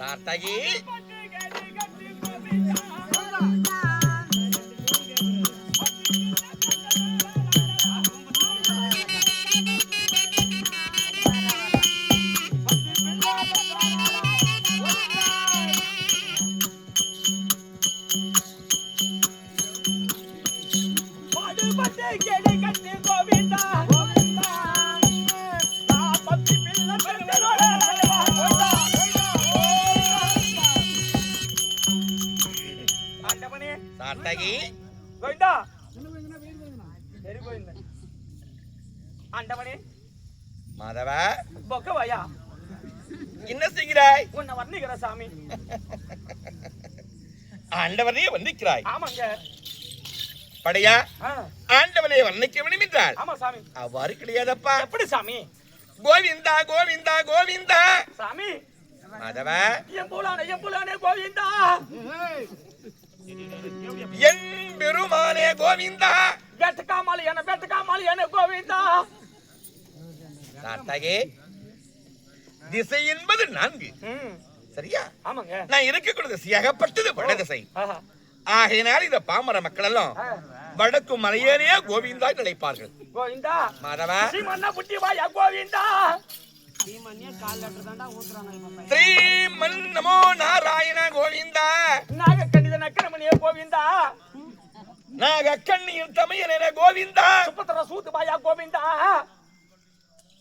சார்த்தகி மாதவ பொக்கவாயா என்ன செய்கிறாய்? உன்னை வர்ணிக்கிற சாமி. ஆண்டவனையே வர்ணிக்கிறாய்? ஆமாங்க. படையா ஆண்டவனை வர்ணிக்க வேண்டும் என்றால்? ஆமா சாமி. அவ்வாறு கிடையாதப்பா. எப்படி சாமி? கோவிந்தா கோவிந்தா கோவிந்தா சாமி. மாதவ எம்புலானே கோவிந்தா. என் பெருமானே கோவிந்தா. வெட்டக்காமாலியான கோவிந்தா. சார்த்தகே திசை என்பது 4. சரியா? ஆமாங்க. நான் இருக்கக்கூடிய திசையாகப்பட்டது வடதிசை. ஆகையினால் இந்த பாமர மக்கள் எல்லாம் வடக்கு மலையேறிய கோவிந்தா நினைப்பார்கள். கோவிந்தா மாதவ ஸ்ரீமன்னா புட்டி வாயா கோவிந்தா. ஸ்ரீமன் நமோ நாராயண கோவிந்தா. நாகக்கண்ணித நக்கரமணிய கோவிந்தா. நாகக்கண்ணியின் தமையனே கோவிந்தா. சுபத்திர சூத்து வாயா கோவிந்தா.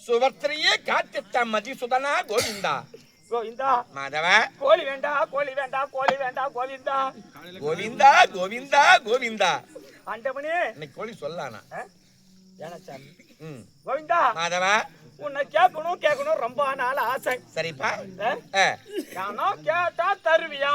சுவர்த்திரியே காத்திட்ட மதிசுதனா கோவிந்தா. கோவிந்தா மாதவ கோழி வேண்டாம் கோவிந்தா. கோவிந்தா கோவிந்தா கோவிந்தா. ஆண்டவனே இன்னைக்கு கோழி சொல்லானா? கோவிந்தா மாதவ உன்னை கேட்கணும் ரொம்ப நாள் ஆசை. சரிப்பா. கேட்டா தருவியா?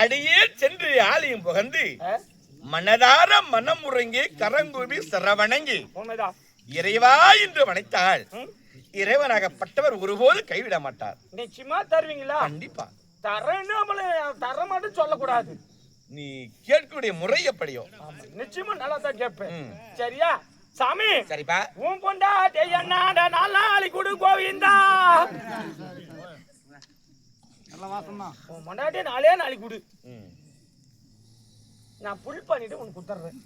அடியே சென்று ஆலயம் புகந்து மனதார மனம் முறங்கி கரங்குவி சரவணங்கி உண்மைதான் இறைவா என்று வணைத்தாள் இறைவனாகப்பட்டவர் ஒருபோது கைவிட மாட்டார். நிச்சயமா தருவீங்களா? கண்டிப்பா தர மட்டும் சொல்லக்கூடாது. நீ கேட்கக்கூடிய முறை எப்படியோ நிச்சயமா நல்லா தான் கேட்பேன். சரியா சாமி? சரிப்பா. உன் பொண்டாட்டி என்னடா நாளைக்கு கொடு கோவிந்தா. உன் பொண்டாட்டி நாளைக்கு கொடு. நான் புல் பண்ணிட்டு உனக்கு குத்துறேன்.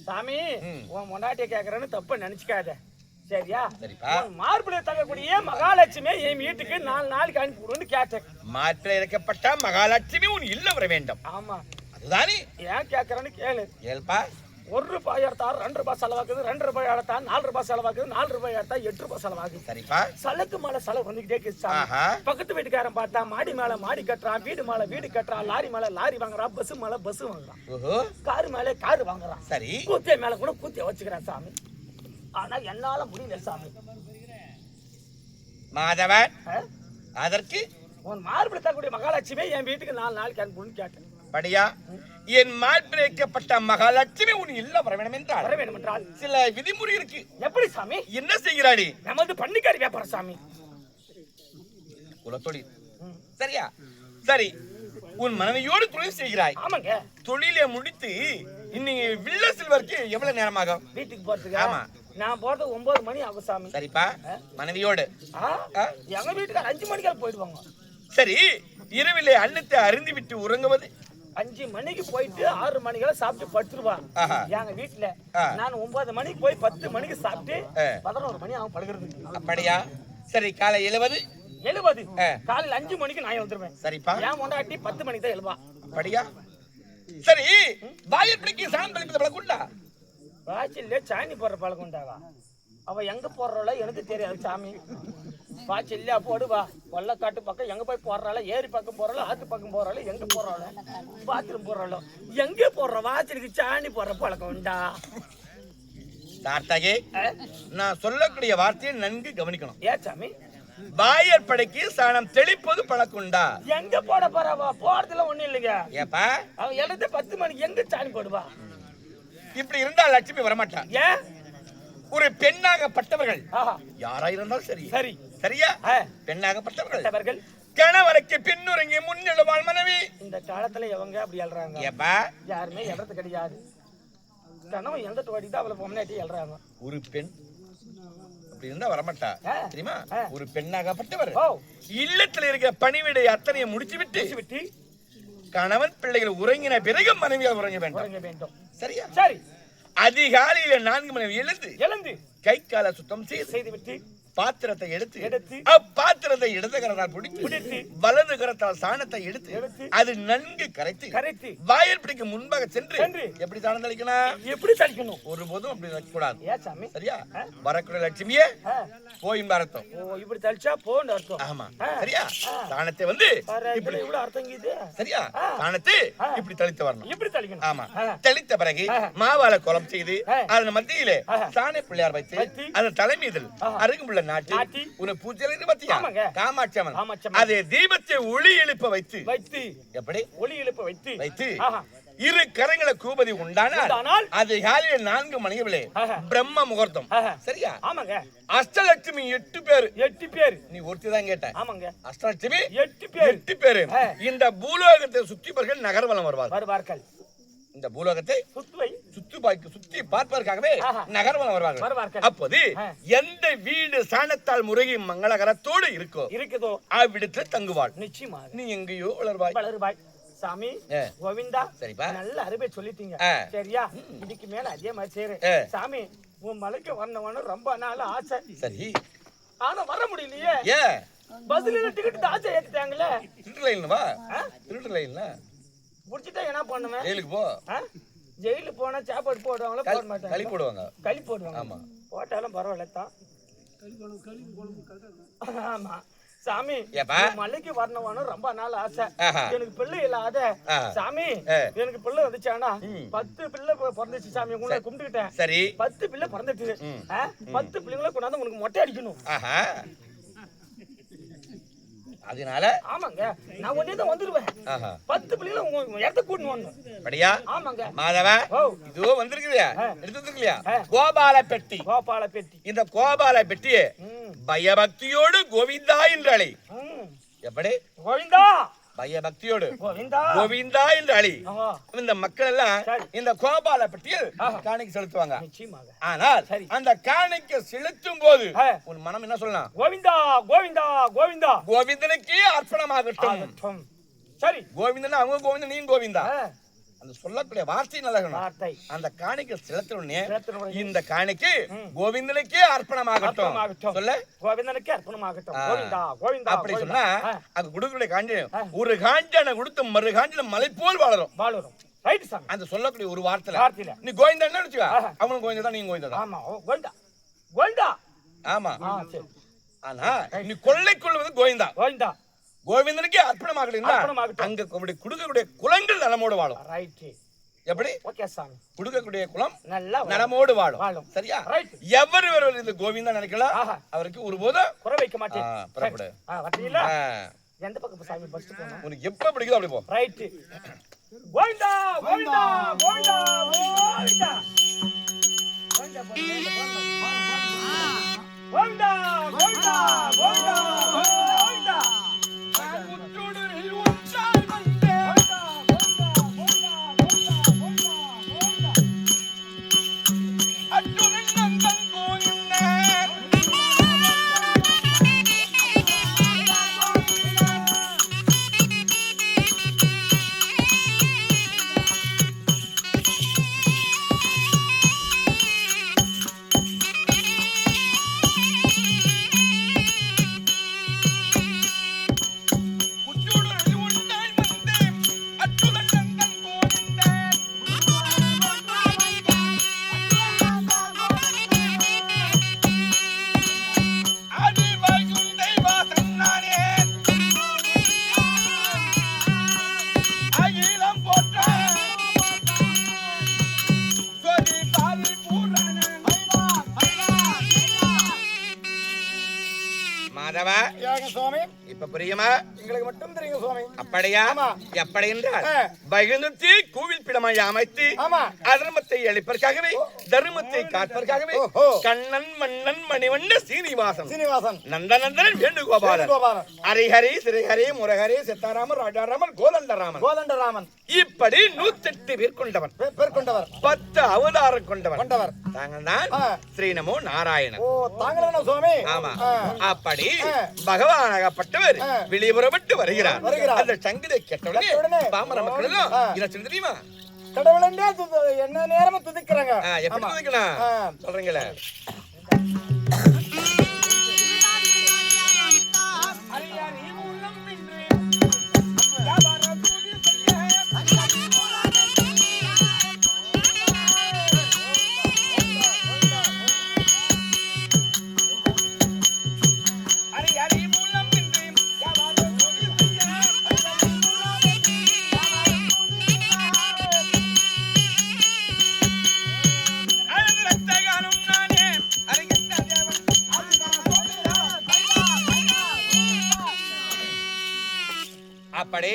சாமி உன் பொண்டாட்டிய கேக்குறேன்னு தப்பு நினைச்சுக்காத. சரியா? மார்பிள தங்கக்கூடிய மகாலட்சுமி என் வீட்டுக்கு 4 நாளைக்கு அனுப்பிவிடுன்னு கேட்டேன். மார்பிள இறக்கப்பட்ட மகாலட்சுமி உன் இல்ல வர வேண்டும். ஆமா அதுதானே. ஏன் கேக்குறேன்னு கேளு. கேள்பா. 1 ரூபாய் எடுத்தா 2 ரூபாய் செலவாக்குது. 2 ரூபாய் எடுத்தா 4 ரூபாய் செலவாக்குது. 4 ரூபாய் எடுத்தா 8 ரூபாய் செலவாகுது. சரிப்பா. சலக்கு மேல செலவு வந்துகிட்டே இருக்கு. பக்கத்து வீட்டுக்காரன் பார்த்தா மாடி மேல மாடி கட்டுறான், வீடு மேல வீடு கட்டுறான், லாரி மேல லாரி வாங்குறான், பஸ் மேல பஸ் வாங்குறான், காரு மேல காரு வாங்குறான். சரி. கூத்திய மேல கூட கூத்திய வச்சுக்கிறான் சாமி. ஆனா என்னால முடியல சாமி. மாதவன் அதற்கு உன் மார்பிள தரக்கூடிய மகாலட்சுமி என் வீட்டுக்கு 4 நாளைக்கு அனுப்புன்னு கேட்டேன். படியா என் மார்பிழைக்கப்பட்ட மகாலட்சுமி உன் இல்ல வர வேண்டும் என்றால் சில விதிமுறை இருக்கு. எப்படி சாமி? என்ன செய்கிறாடி? நமது பண்ணிக்காரி வியாபாரம் சாமி. குலத்தொழில். சரியா? சரி. உன் மனைவியோடு தொழில் செய்கிறாய். ஆமாங்க. தொழிலை முடித்து இன்னைக்கு வில்ல சில்வருக்கு எவ்வளவு நேரமாகும் வீட்டுக்கு போறதுக்கு? ஆமா நான் போறது 9 மணி ஆகும் சாமி. சரிப்பா. மனைவியோடு எங்க வீட்டுக்கு 5 மணிக்கு போயிடுவாங்க. சரி. இரவிலே அன்னத்தை அருந்தி விட்டு உறங்குவது? 5 மணிக்கு போயிட்டு 6 மணிக்கெல்லாம் சாப்பிட்டு படுத்துருவா எங்க வீட்டுல. நான் 9 மணிக்கு போய் 10 மணிக்கு சாப்பிட்டு 11 மணி ஆகும் படுக்கிறதுக்கு. அப்படியா? சரி. காலை எழுவது காலையில் 5 மணிக்கு நான் வந்துருவேன். சரிப்பா. என் முன்னாடி 10 மணிக்கு தான் எழுவா. அப்படியா? சரி. வாயற்படிக்கு சாணம் தெளிப்பது பழக்கம் உண்டா? வாய்ச்சல்ல சாணி போடுற பழக்கம் உண்டாவா? அவ எங்க போடுறாளோ எனக்கு தெரியாது சாமி. வாய்ச்சல்ல போடுவா கொல்லக்காட்டு பக்கம் எங்க போய் போடுறாளோ, ஏரி பக்கம் போறாளோ, ஆத்து பக்கம் போறாளோ, எங்க போறாளோ, பாத்ரூம் போறாளோ, எங்க போடுற வாய்ச்சலுக்கு சாணி போடுற பழக்கம் உண்டா? தார்த்தாகே நான் சொல்லக்கூடிய வார்த்தையை நன்கு கவனிக்கணும். ஏன் சாமி? வாயற்படைக்கு சாணம் தெளிப்பது பழக்கம் உண்டா? எங்க போட போறவா? போறதுல ஒண்ணும் இல்லைங்க. ஏப்பா அவன் எழுந்து 10 மணிக்கு எங்க சாணி போடுவா? இப்படி இருந்தா லட்சுமி வரமாட்டா. ஏன்? ஒரு பெண்ணாகப்பட்டவர்கள் யாரா இருந்தாலும் சரி சரி சரியா? பெண்ணாகப்பட்டவர்கள் கணவருக்கு பின்னுறங்கி முன்னெழுவாள் மனைவி. இந்த காலத்துல எவங்க அப்படி எழுறாங்க? ஏப்பா யாருமே எழுறது கிடையாது. கணவன் எந்த தோடி தான் அவளை பொம்னாட்டி எழுறாங்க. ஒரு பெண் அப்படி இருந்தா வரமாட்டா தெரியுமா? ஒரு பெண்ணாகப்பட்டவர் ஓ இல்லத்துல இருக்கிற பணிவிடை அத்தனையை முடிச்சு விட்டு கணவன் பிள்ளைகள் உறங்கின பிறகு மனைவியாக உறங்க வேண்டும். சரியா? சரி. அதிகாலையில 4 மணி எழுந்து கை கால சுத்தம் செய்துவிட்டு பாத்திரத்தை எடுத்து அப்பாத்திரத்தை இடது கரத்தால் பிடித்து வலது கரத்தால் சாணத்தை எடுத்து அது நன்கு கரைத்து வாயில் பிடிக்க முன்பாக சென்று எப்படி சாணம் தெளிக்கணும்? எப்படி தெளிக்கணும்? ஒருபோதும் அப்படி வைக்க கூடாது. ஏன் சாமி? சரியா? வரக்கூடிய லட்சுமியே போயின் அர்த்தம். ஓ இப்படி தெளிச்சா போன்னு அர்த்தம். ஆமா. சரியா? சாணத்தை வந்து இப்படி இவ்வளவு அர்த்தம் இது. சரியா? சாணத்தை இப்படி தெளித்து வரணும். இப்படி தெளிக்கணும். ஆமா. தெளித்த பிறகு மாவால கோலம் செய்து அதன் மத்தியிலே சாணை பிள்ளையார் வைத்து அதன் தலைமீதில் அருகுமுள்ள நாட்டி உன பூஜையில பத்தியா காமாட்சி அம்மன் அதே தீபத்தை ஒளி எழுப்ப வைத்து எப்படி ஒளி எழுப்ப வைத்து இரு கரங்களை கூபதி உண்டானால் அதிகாலையில் 4 மணிகளே பிரம்ம முகூர்த்தம். சரியா? ஆமாங்க. அஷ்டலட்சுமி 8 பேர். 8 பேர். நீ ஒருத்தி தான் கேட்ட. ஆமாங்க. அஷ்டலட்சுமி 8 பேர். இந்த பூலோகத்தை சுற்றிப்பவர்கள் நகர்வலம் வருவார்கள். இந்த பூலோகத்தை சுத்தி பார்ப்பதற்காகவே நகர்வலம் வருவார்கள். அப்போது எந்த வீடு சாணத்தால் முருகி மங்களகரத்தோடு இருக்குதோ அவ்விடத்தில் தங்குவாள். நிச்சயமாக. நீ எங்கேயோ வளர்வாய். சாமி கோவிந்தா சரிப்பா நல்ல அருமை சொல்லிட்டீங்க. சரியா? இதுக்கு மேல அதே மாதிரி செய்யறேன். சாமி உன் மலைக்கு வரணும்னு ரொம்ப நாள் ஆசை. சரி. ஆனா வர முடியலையே. பஸ்ல டிக்கெட் ஆசை ஏத்திட்டாங்களே. திருட்டு லைன்ல முடிச்சிட்டா என்ன பண்ணுவேன்? ஜெயிலுக்கு போ. ஜெயிலுக்கு போனா சாப்பாடு போடுவாங்களா? போட மாட்டாங்க. களி போடுவாங்க. ஆமா. போட்டாலும் பரவாயில்ல தான். ஆமா. சாமி மலைக்கு வரணும்னு ரொம்ப நாள் ஆசை. எனக்கு பிள்ளை இல்லாத சாமி எனக்கு பிள்ளை வந்துச்சானா 10 பிள்ளை பிறந்துச்சு சாமி. உங்களை கும்பிட்டுக்கிட்டேன். சரி. 10 பிள்ளை பிறந்துட்டு 10 பிள்ளைங்களை கொண்டாந்து உனக்கு மொட்டை அடிக்கணும். அதனால ஆமாங்க நான் ஒண்ணே தான் வந்துருவேன். 10 பிள்ளைகளை உங்க இடத்தை கூட்டிட்டு வரணும். அப்படியா? ஆமாங்க. மாதவ இதோ வந்திருக்குறியா? எடுத்து வந்துருக்கலையா? கோபால பெட்டி. இந்த கோபால பெட்டியே பயபக்தியோடு கோவிந்தா என்று அழை. எப்படி? கோவிந்தா பயபக்தியோடு கோவிந்தா என்று அழி. இந்த மக்கள் எல்லாம் இந்த கோபால பெட்டியில் காணிக்கை செலுத்துவாங்க. ஆனால் அந்த காணிக்கை செலுத்தும் போது உன் மனம் என்ன சொல்லலாம்? கோவிந்தா கோவிந்தா கோவிந்தா கோவிந்தனுக்கே அர்ப்பணமாகட்டும். சரி. கோவிந்தன் அவங்க கோவிந்தன் நீ கோவிந்தா அந்த சொல்லக்கூடிய வார்த்தை நல்ல அந்த காணிக்கை செலுத்தணும்னே இந்த காணிக்கை கோவிந்தனுக்கே அர்ப்பணமாகட்டும். சொல்ல கோவிந்தனுக்கே அர்ப்பணமாகட்டும். கோவிந்தா கோவிந்தா அப்படி சொன்னா அது குடுக்குடைய காண்டி ஒரு காஞ்சனை கொடுத்து மறு காஞ்சன மலை போல் வாழறோம். ரைட் சாமி. அந்த சொல்லக்கூடிய ஒரு வார்த்தையில நீ கோவிந்தா என்ன நினைச்சுக்க? அவனும் கோவிந்தா தான் நீங்க கோவிந்தா தான். ஆமா கோவிந்தா. ஆமா. சரி. ஆனா நீ கொள்ளை கொள்வது கோவிந்தா கோவிந்தனுக்கே அர்ப்பணமாகலன்னா அங்க கொடுக்கக்கூடிய குலங்கள் நலமோடு வாழும். எப்படி? கொடுக்கக்கூடிய குலம் நலமோடு வாழும். சரியா? எவர் இந்த கோவிந்தா நினைக்கலாம் அவருக்கு ஒருபோதும் குறை வைக்க மாட்டேன். எந்த பக்கம் சாமி ஃபர்ஸ்ட் போணும்? உனக்கு எப்ப பிடிக்குதோ அப்படி போ. ரைட். கோவிந்தா கோவிந்தா கோவிந்தா கோவிந்தா கோவிந்தா கோவிந்தா கோவிந்தா கோவிந்தா இப்ப புரியுமா? எங்களுக்கு மட்டும் தெரியும் சுவாமி. அப்படியா? எப்படி என்றால் பகிர்ந்து கோவில் பிடமாய் அமைத்து அதர்மத்தை அழிப்பதற்காகவே தர்மத்தை காப்பதற்காகவே கண்ணன் மன்னன் மணிவண்ண சீனிவாசன் நந்தநந்தன் வேணுகோபாலன் ஹரிஹரி ஸ்ரீஹரி முரஹரி சித்தாராமன் ராஜாராமன் கோதண்டராமன் இப்படி 108 பேர் கொண்டவர் 10 அவதாரம் கொண்டவர் தாங்கள் தான் ஸ்ரீ நமோ நாராயணன். ஓ தாங்களா சுவாமி? ஆமா. அப்படி பகவான் ஆகப்பட்டவர் வெளிப்புறப்பட்டு வருகிறார். அந்த சங்கீதை கேட்டவுடனே பாமர மக்களும் என்ன சொல்ல தெரியுமா? கடவுளே என்ன நேரமும் துதிக்கிறாங்க. எப்படி துதிக்கலாம் சொல்றீங்களே? அப்படி